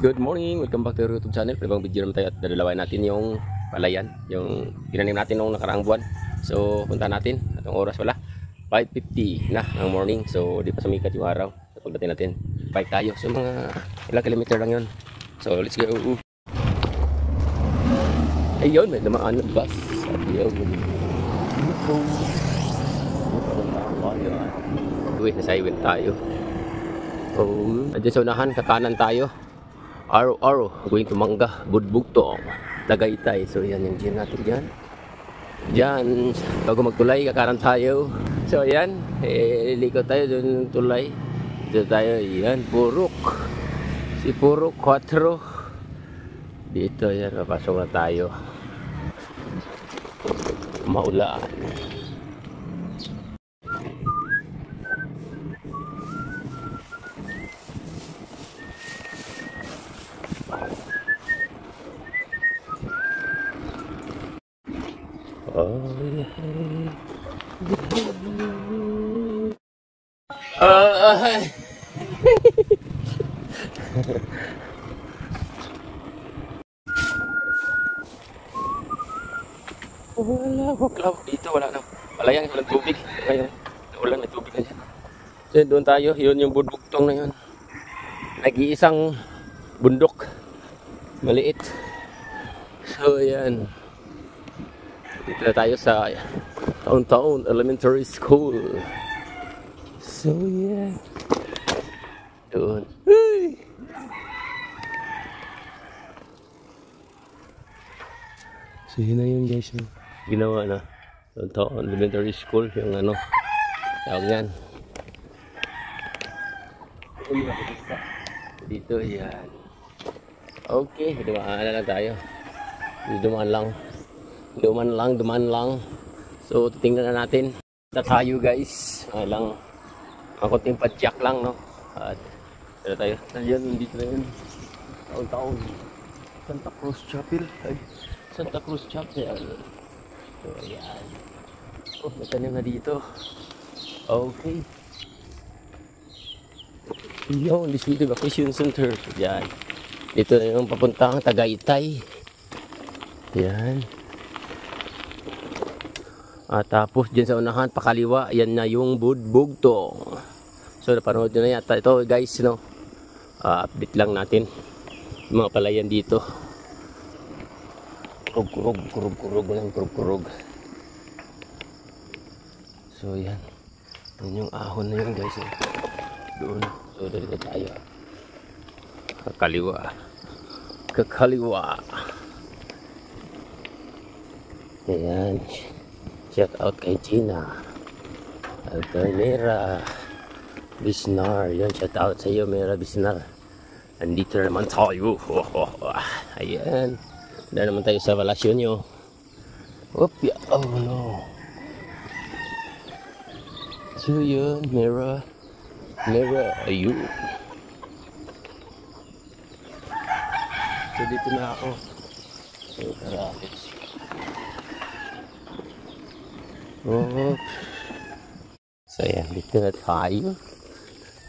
good morning. Welcome back to our YouTube channel. Panibang video naman tayo at dadalawin natin yung palayan, yung tinanim natin nung nakaraang buwan. So, punta natin. Atong oras wala. 5:50 na ng morning. So, di pa sumikat yung araw. So, pagdating natin, bike tayo. So, mga ilang kilometer lang yun. So, let's go. Ayun, may dumaan ng bus. Ayun. Uy, nasa highway tayo. Oh, dyan sa unahan, kakanan tayo. Araw-araw, going to Mangga, Budbugtong, Tagaytay. So yan yung gym natin dyan. Dyan, bago magtulay, kakanan tayo. So yan, liliko tayo dun tulay. Dito tayo, yan, Purok. Si Purok 4. Dito yan, papasok na tayo. Maulaan. Wala ko cloud dito, wala na. Palayan, walang tubig. Ngayon, ulan, may tubig na dyan. So doon tayo, yun yung Budbugtong na yun. Nag-iisang bundok. Maliit. So yan. Dito na tayo sa Taon-Taon Elementary School. So yeah. Doon. Hey! So yun na yun guys. Ginawa na. Taon-Taon Elementary School. Yung ano. Tawag yan. Dito yan. Okay. Dumaan na lang tayo. Dumaan lang. So, tingnan na natin. Tayo guys. Lang. Makunting padyak lang, no? At, tara tayo. Ayan, dito na yun. Taon-Taon. Santa Cruz Chapel. Ay, Santa Cruz Chapel. So, ayan. Oh, may tanim na dito. Okay. Yun, this is the vacation center. Ayan. Dito na yung papuntang Tagaytay. Ayan. At tapos dyan sa unahan, pakaliwa, yan na yung Budbugtong. So napanood nyo na yata ito guys, no? Update lang natin yung mga palayan dito. Kurog. So yan. Yan yung ahon na yun guys. Doon. So dito tayo. Kakaliwa. Ayan. Shout out kay Gina. At kay Mera Bisnar. Yan, shout out sa iyo Mera Bisnar. Andito na naman tayo. Ayan. Dahil naman tayo sa palasyo nyo. Opya. Oh no. So yun, Mera. Ayun. So dito na ako. So karapit. Oh. So yan, dito na tayo.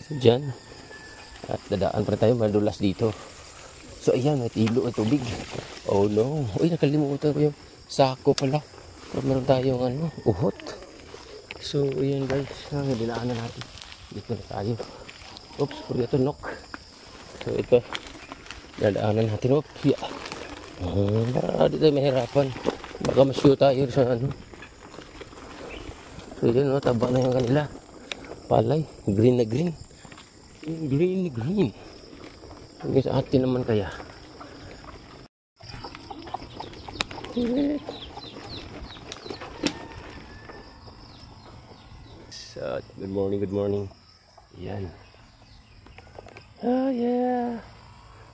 So dyan. At dadaan pa tayo, madulas dito. So ayan, may tilo at tubig. Oh no. Uy, nakalimutan ko yung sako pala. Pero meron tayong ano, uhot. So ayan guys, dinaanan natin. Dito na tayo. Oops, forgot to knock. So ito, dadaanan natin. Oops, yeah. Para dito mahirapan. Baka masyo tayo sa ano. So yun, no, taba na yung kanila. Palay, green na green. Green. Hanggang sa atin naman kaya. So, good morning. Yan. Oh yeah.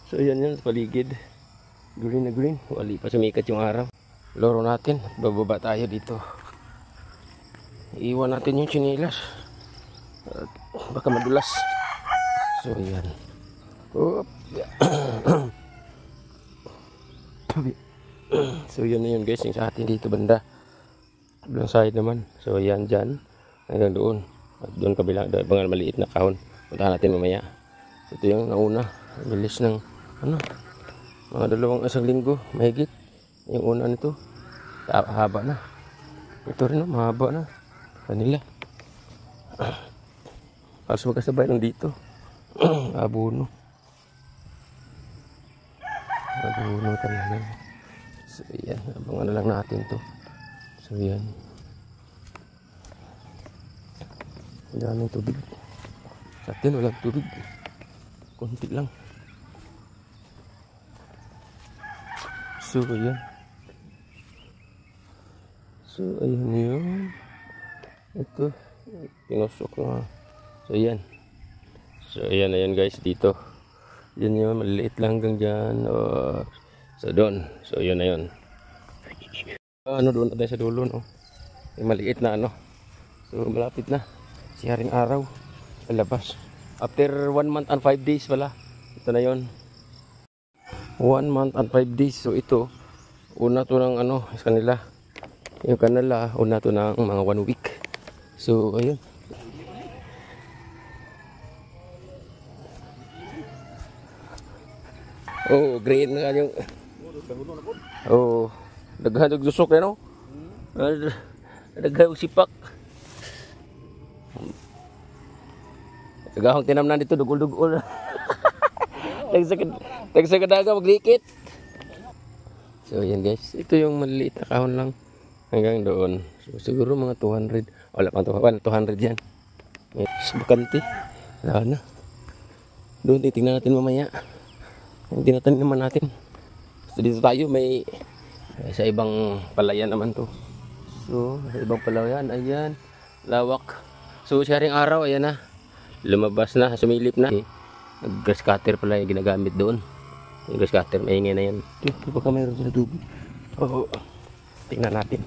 So yan sa paligid. Green na green. Wali pa sumikat yung araw. Loro natin. Bababa tayo dito. Iwan natin yung chinilas. Baka madulas. So yan. So yun na yun guys, yung sa atin dito banda. Doon side naman. So yan dyan. Hanggang doon. At doon kabila, mga maliit na kahon. Puntahan natin mamaya. Ito yung nauna. Bilis ng ano, mga isang linggo, mahigit. Yung una nito, haba na. Ito rin, no, mahaba na. Kanila. Halos magkasabay lang dito. Abono. Abono talaga. So, yan. Abangan na lang natin to. So, yan. Ang daming tubig. Sa atin, walang tubig. Konti lang. So, yan. So, ayun yun. Ito. Pinusok nga. So, yan. So, ayan guys. Dito. Yan yun, maliliit lang hanggang dyan. So, doon. So, yun na yun. Ano, doon na tayo sa dulo, no? Yung maliit na, ano. So, malapit na. Si Haring Araw. Palabas. After 1 month and 5 days pala. Ito na yun. 1 month and 5 days. So, ito. Una to ng, ano, sa kanila. Yung kanila, una to ng mga 1 week. So, ayun. Oh, green na yung. Oh, daghang lusok na, no? Daghang sipak. Daghang tinamnan dito, dugol-dugol. Tagsagadaga maglikit. So, yan guys. Ito yung maliliit na kahon lang. Hanggang doon. So, siguro mga 200. Wala pang 200 yan. Bakante. Wala na. Doon, titignan natin mamaya. Yung tinatanim naman natin. So dito tayo may sa ibang palayan naman to. So sa ibang palayan, ayan, lawak. So sa Haring Araw, ayan na. Lumabas na, sumilip na. Grass cutter pala yung ginagamit doon. Yung grass cutter, maingay na yan. Ito baka mayroon sa tubig. Oo, tingnan natin.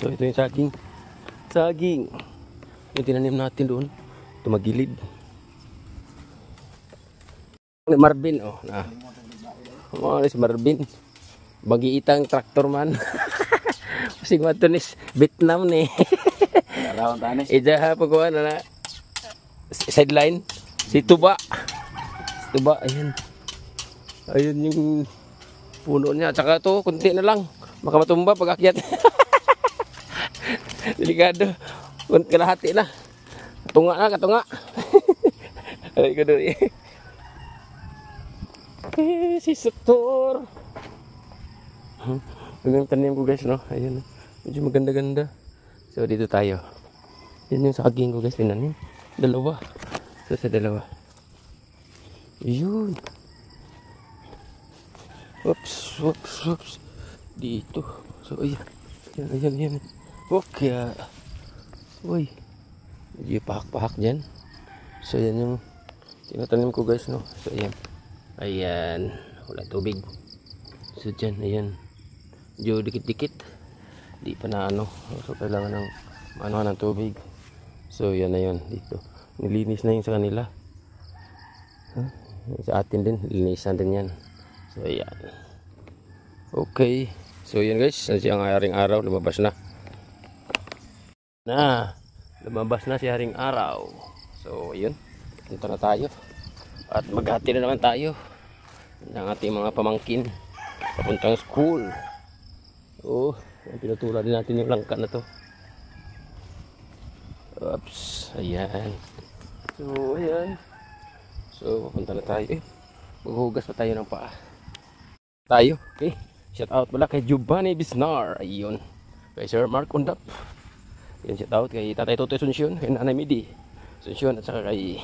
So ito yung saging. Saging. Yung tinanim natin doon. Tumagilid. Marvin, oh. Nah. Oh, si Marvin. Bagi-itang traktor man. Kasi matunis Vietnam ni. Around tanis. Ija pagawa na sideline. Si Tuba. Tuba, ayan. Ayun yung puno niya. Tsaka to, kunti na lang. Baka matumba pag akyat. Delikado. Kalahati na. Katunga na, katunga. Alay ko doon. Si Sutor. Yung tanim ko guys, no? Ayan. Medyo maganda-ganda. So dito tayo. Yan yung saging ko guys. Tinanim. Dalawa. So sa dalawa. Yun. Oops. Dito. So ayan. Ayan. Okay. Uy. Medyo pahak-pahak dyan. So yan yung tinatanim ko guys, no? So ayan. Ayan. Wala tubig. So dyan, ayan. Medyo dikit-dikit. Di pa na ano. So kailangan ng ng tubig. So yan na yun. Dito. Nilinis na yung sa kanila. Sa atin din. Linisan din yan. So ayan. Okay. So yan guys. Ang Haring Araw. Lumabas na. Lumabas na si Haring Araw. So ayun. Punta na tayo. At maghati na naman tayo ng ating mga pamangkin papuntang school. Oh, pinutula din natin yung langka na to. Oops, ayan. So ayan. So punta na tayo. Maghugas pa tayo ng paa. Tayo, okay. Shout out pala kay Giovanni Bisnar. Ayun. Kay Sir Mark Undap. Yan, shout out kay Tatay Totoy Sunsyon, kay Nanay Midi Sunsyon, at saka kay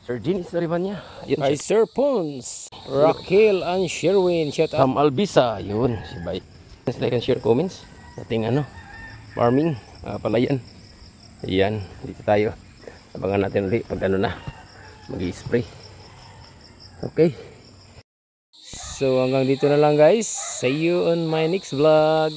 Sir Jenis Sarivanya. Kay Sir Pons, Raquel and Sherwin, shout out. Sam Albisa, yun, si Bay. Like and share comments sa ating farming, palayan. Ayan, dito tayo. Abangan natin ulit pag ano na, mag-i-spray. Okay. So hanggang dito na lang guys. See you on my next vlog.